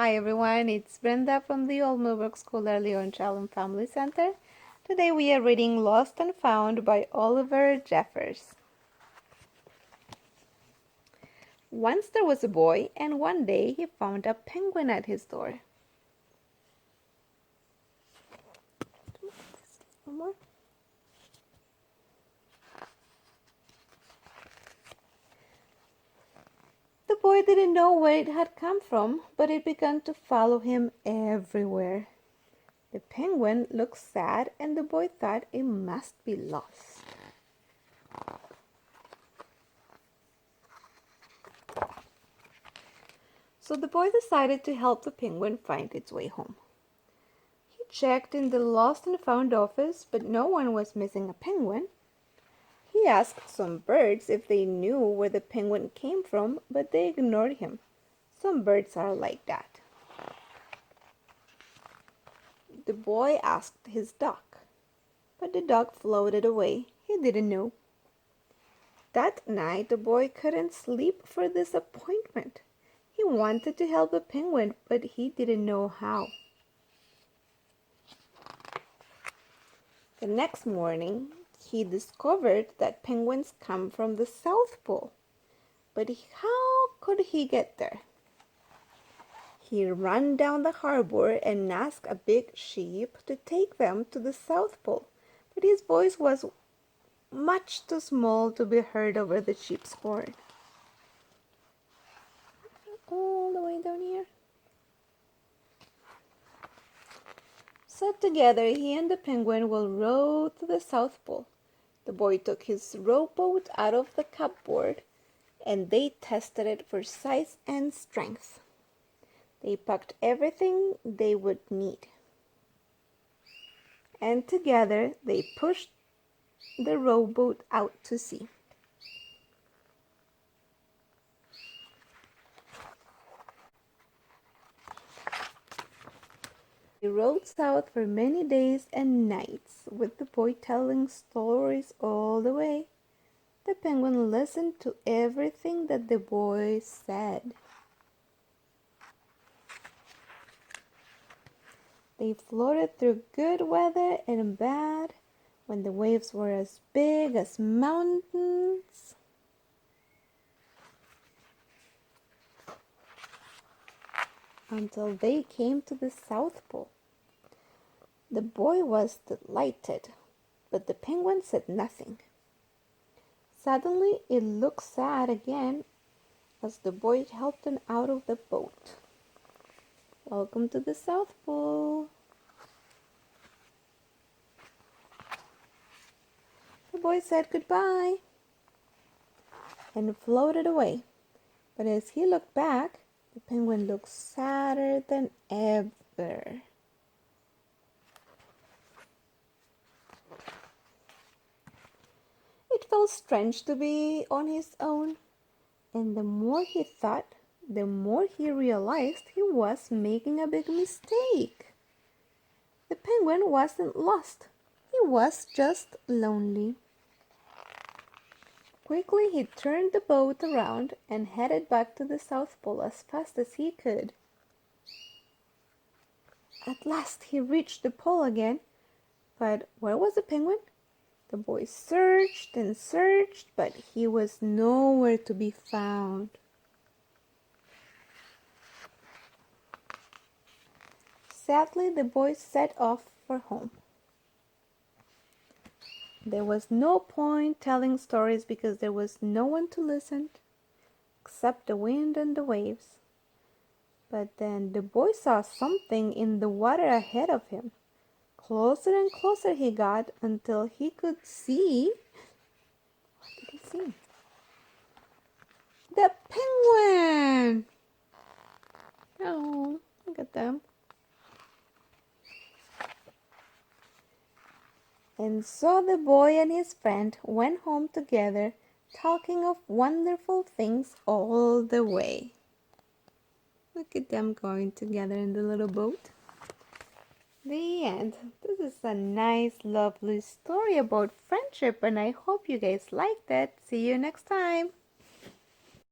Hi everyone, it's Brenda from the Old Millbrook School Early on Child and Family Center. Today we are reading Lost and Found by Oliver Jeffers. Once there was a boy, and one day he found a penguin at his door. One more. The boy didn't know where it had come from, but it began to follow him everywhere. The penguin looked sad, and the boy thought it must be lost. So the boy decided to help the penguin find its way home. He checked in the lost and found office, but no one was missing a penguin. He asked some birds if they knew where the penguin came from, but they ignored him. Some birds are like that. The boy asked his duck, but the duck floated away. He didn't know. That night the boy couldn't sleep for disappointment. He wanted to help the penguin, but he didn't know how. The next morning, he discovered that penguins come from the South Pole. But how could he get there? He ran down the harbor and asked a big ship to take them to the South Pole, but his voice was much too small to be heard over the ship's horn. All the way down here. So together he and the penguin will row to the South Pole. The boy took his rowboat out of the cupboard and they tested it for size and strength. They packed everything they would need. And together they pushed the rowboat out to sea. They rowed south for many days and nights, with the boy telling stories all the way. The penguin listened to everything that the boy said. They floated through good weather and bad, when the waves were as big as mountains, until they came to the South Pole. The boy was delighted, but the penguin said nothing. Suddenly it looked sad again as the boy helped him out of the boat. Welcome to the South Pole. The boy said goodbye and floated away. But as he looked back, the penguin looked sadder than ever. It felt strange to be on his own, and the more he thought, the more he realized he was making a big mistake. The penguin wasn't lost. He was just lonely. Quickly he turned the boat around and headed back to the South Pole as fast as he could. At last he reached the pole again, but where was the penguin? The boy searched and searched, but he was nowhere to be found. Sadly, the boy set off for home. There was no point telling stories because there was no one to listen except the wind and the waves. But then the boy saw something in the water ahead of him. Closer and closer he got until he could see. What did he see? The penguin! Oh, look at them. And so the boy and his friend went home together, talking of wonderful things all the way. Look at them going together in the little boat. The end. This is a nice, lovely story about friendship, and I hope you guys liked it. See you next time.